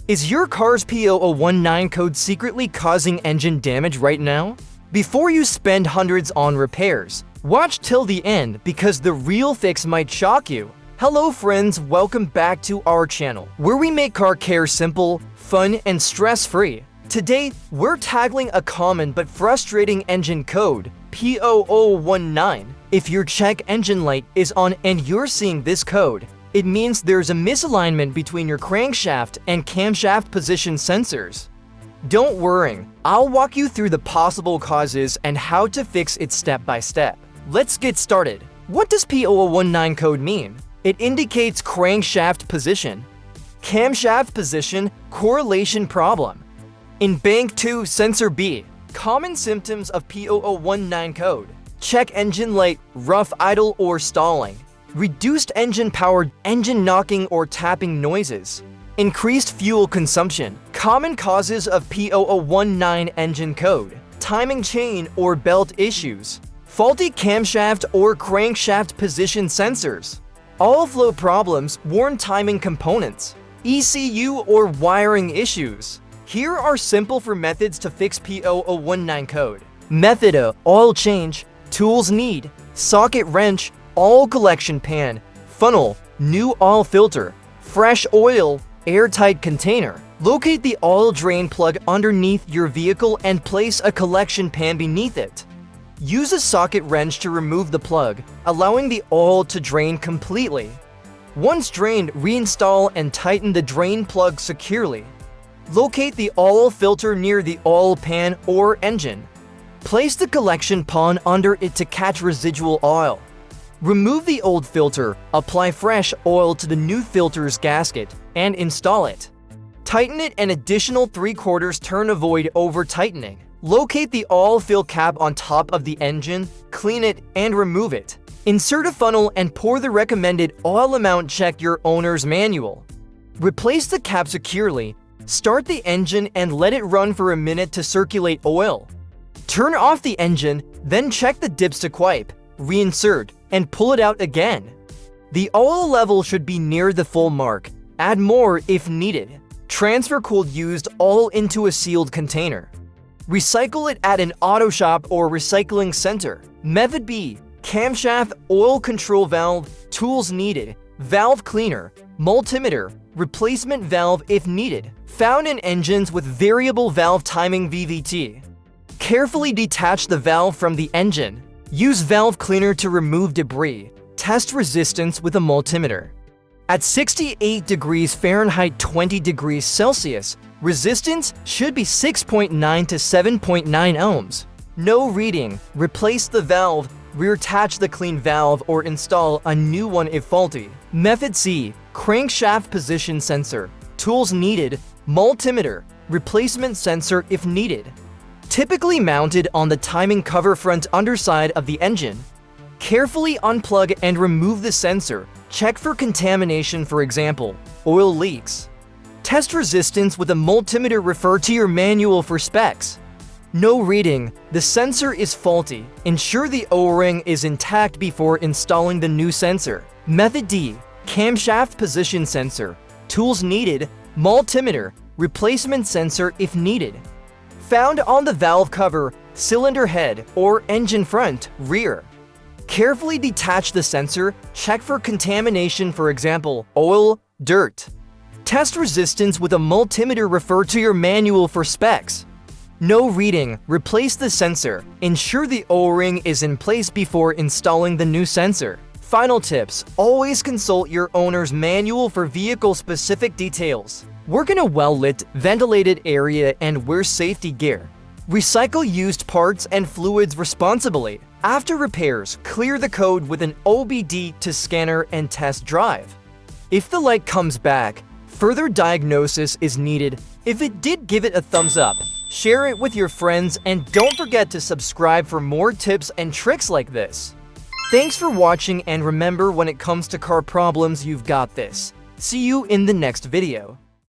Is your car's P0019 code secretly causing engine damage right now? Before you spend hundreds on repairs, watch till the end because the real fix might shock you. Hello friends, welcome back to our channel, where we make car care simple, fun, and stress-free. Today, we're tackling a common but frustrating engine code, P0019. If your check engine light is on and you're seeing this code, it means there's a misalignment between your crankshaft and camshaft position sensors. Don't worry, I'll walk you through the possible causes and how to fix it step by step. Let's get started. What does P0019 code mean? It indicates crankshaft position. Camshaft position correlation problem. In Bank 2 Sensor B, common symptoms of P0019 code. Check engine light, rough idle or stalling. Reduced engine power, engine knocking or tapping noises. Increased fuel consumption. Common causes of P0019 engine code. Timing chain or belt issues. Faulty camshaft or crankshaft position sensors. All flow problems, worn timing components. ECU or wiring issues. Here are simple methods to fix P0019 code. Method A: oil change. Tools need socket wrench, oil collection pan, funnel, new oil filter, fresh oil, airtight container. Locate the oil drain plug underneath your vehicle and place a collection pan beneath it. Use a socket wrench to remove the plug, allowing the oil to drain completely. Once drained, reinstall and tighten the drain plug securely. Locate the oil filter near the oil pan or engine. Place the collection pan under it to catch residual oil. Remove the old filter, apply fresh oil to the new filter's gasket, and install it. Tighten it an additional 3/4 turn, avoid over-tightening. Locate the oil fill cap on top of the engine, clean it, and remove it. Insert a funnel and pour the recommended oil amount. Check your owner's manual. Replace the cap securely. Start the engine and let it run for a minute to circulate oil. Turn off the engine, then check the dipstick wipe, reinsert, and pull it out again. The oil level should be near the full mark. Add more if needed. Transfer cooled used oil into a sealed container. Recycle it at an auto shop or recycling center. Method B: camshaft oil control valve, tools needed, valve cleaner, multimeter, replacement valve if needed. Found in engines with variable valve timing VVT. Carefully detach the valve from the engine. Use valve cleaner to remove debris. Test resistance with a multimeter. At 68 degrees Fahrenheit, 20 degrees Celsius, resistance should be 6.9 to 7.9 ohms. No reading. Replace the valve, reattach the clean valve, or install a new one if faulty. Method C: crankshaft position sensor. Tools needed, multimeter, replacement sensor if needed. Typically mounted on the timing cover front underside of the engine. Carefully unplug and remove the sensor. Check for contamination, for example, oil leaks. Test resistance with a multimeter. Refer to your manual for specs. No reading. The sensor is faulty. Ensure the O-ring is intact before installing the new sensor. Method D: camshaft position sensor. Tools needed, multimeter, replacement sensor if needed. Found on the valve cover, cylinder head, or engine front, rear. Carefully detach the sensor. Check for contamination, for example, oil, dirt. Test resistance with a multimeter. Refer to your manual for specs. No reading. Replace the sensor. Ensure the O-ring is in place before installing the new sensor. Final tips: always consult your owner's manual for vehicle-specific details. Work in a well-lit, ventilated area and wear safety gear. Recycle used parts and fluids responsibly. After repairs, clear the code with an OBD2 scanner and test drive. If the light comes back, further diagnosis is needed. If it did, give it a thumbs up, share it with your friends, and don't forget to subscribe for more tips and tricks like this. Thanks for watching, and remember, when it comes to car problems, you've got this. See you in the next video.